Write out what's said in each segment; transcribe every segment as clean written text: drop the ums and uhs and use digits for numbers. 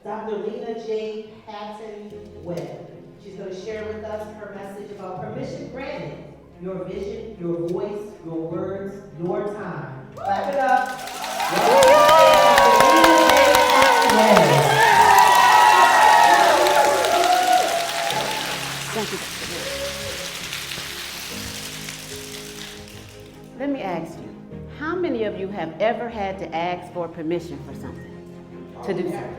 Dr. Lena J. Patton Webb. She's going to share with us her message about permission granted. Your vision, your voice, your words, your time. Clap it up. Thank you. Let me ask you, how many of you have ever had to ask for permission for something? To do something?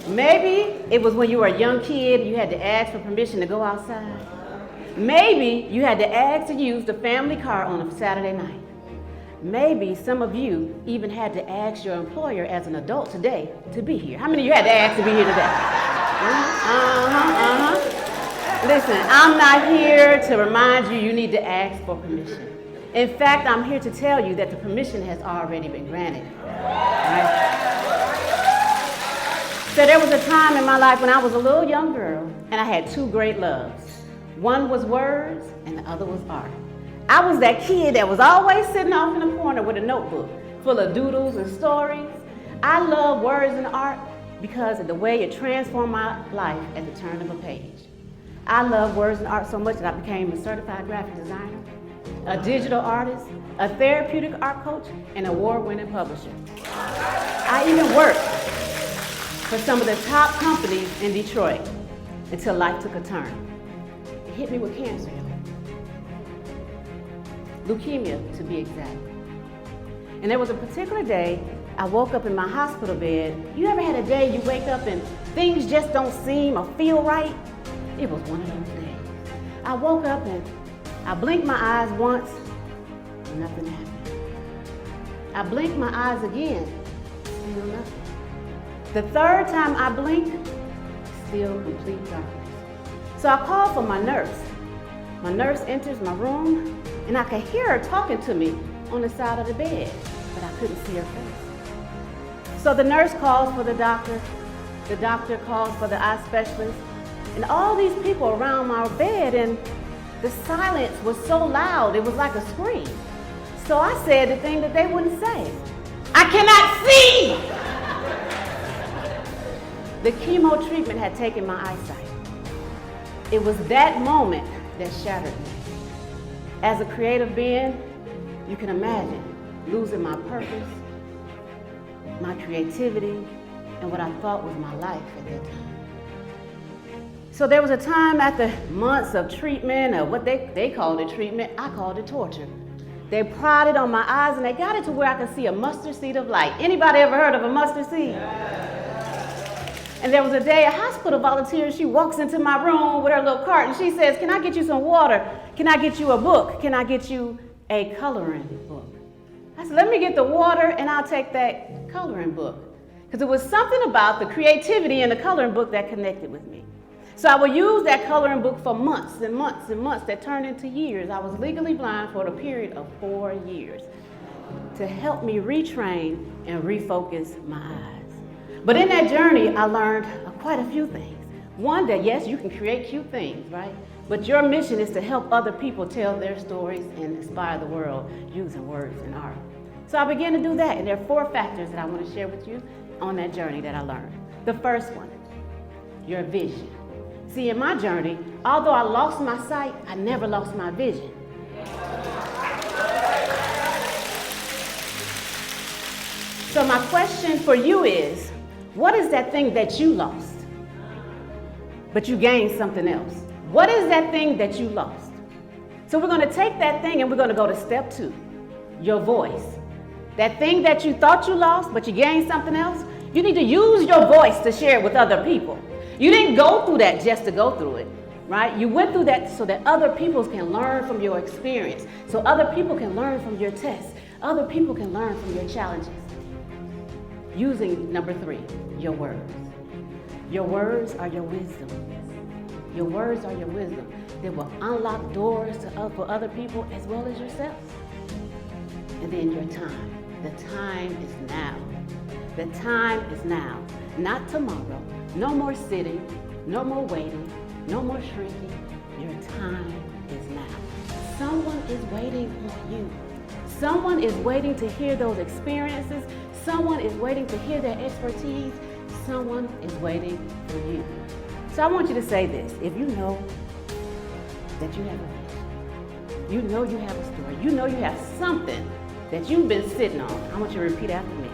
Maybe it was when you were a young kid, you had to ask for permission to go outside. Maybe you had to ask to use the family car on a Saturday night. Maybe some of you even had to ask your employer as an adult today to be here. How many of you had to ask to be here today? Listen, I'm not here to remind you need to ask for permission. In fact, I'm here to tell you that the permission has already been granted. Right? So there was a time in my life when I was a little young girl and I had two great loves. One was words and the other was art. I was that kid that was always sitting off in the corner with a notebook full of doodles and stories. I love words and art because of the way it transformed my life at the turn of a page. I love words and art so much that I became a certified graphic designer, a digital artist, a therapeutic art coach, and an award-winning publisher. I even worked for some of the top companies in Detroit until life took a turn. It hit me with cancer, leukemia to be exact. And there was a particular day I woke up in my hospital bed. You ever had a day you wake up and things just don't seem or feel right? It was one of those days. I woke up and I blinked my eyes once, and nothing happened. I blinked my eyes again, still nothing. The third time I blinked, still complete darkness. So I called for my nurse. My nurse enters my room, and I could hear her talking to me on the side of the bed, but I couldn't see her face. So the nurse calls for the doctor calls for the eye specialist, and all these people around my bed, and the silence was so loud, it was like a scream. So I said the thing that they wouldn't say. I cannot see! The chemo treatment had taken my eyesight. It was that moment that shattered me. As a creative being, you can imagine losing my purpose, my creativity, and what I thought was my life at that time. So there was a time after months of treatment, or what they called it treatment, I called it torture. They prodded on my eyes and they got it to where I could see a mustard seed of light. Anybody ever heard of a mustard seed? And there was a day a hospital volunteer, she walks into my room with her little cart and she says, "Can I get you some water? Can I get you a book? Can I get you a coloring book?" I said, "Let me get the water and I'll take that coloring book." Because it was something about the creativity in the coloring book that connected with me. So I would use that coloring book for months and months and months that turned into years. I was legally blind for a period of 4 years to help me retrain and refocus my eyes. But in that journey, I learned quite a few things. One, that yes, you can create cute things, right? But your mission is to help other people tell their stories and inspire the world using words and art. So I began to do that, and there are 4 factors that I want to share with you on that journey that I learned. The first one, your vision. See, in my journey, although I lost my sight, I never lost my vision. So my question for you is, what is that thing that you lost, but you gained something else? What is that thing that you lost? So we're going to take that thing and we're going to go to step 2, your voice. That thing that you thought you lost, but you gained something else, you need to use your voice to share it with other people. You didn't go through that just to go through it, right? You went through that so that other people can learn from your experience, so other people can learn from your tests, other people can learn from your challenges. Using number 3, your words. Your words are your wisdom. Your words are your wisdom. They will unlock doors for other people as well as yourself. And then your time. The time is now. The time is now, not tomorrow. No more sitting, no more waiting, no more shrinking. Your time is now. Someone is waiting on you. Someone is waiting to hear those experiences. Someone is waiting to hear their expertise. someone is waiting for you. So I want you to say this. If you know that you have a vision, you know you have a story, you know you have something that you've been sitting on, I want you to repeat after me.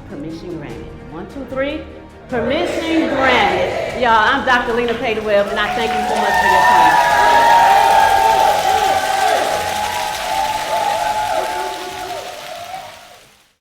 Permission granted. 1, 2, 3. Permission granted. Y'all, I'm Dr. Lena Payton Webb, and I thank you so much for your time.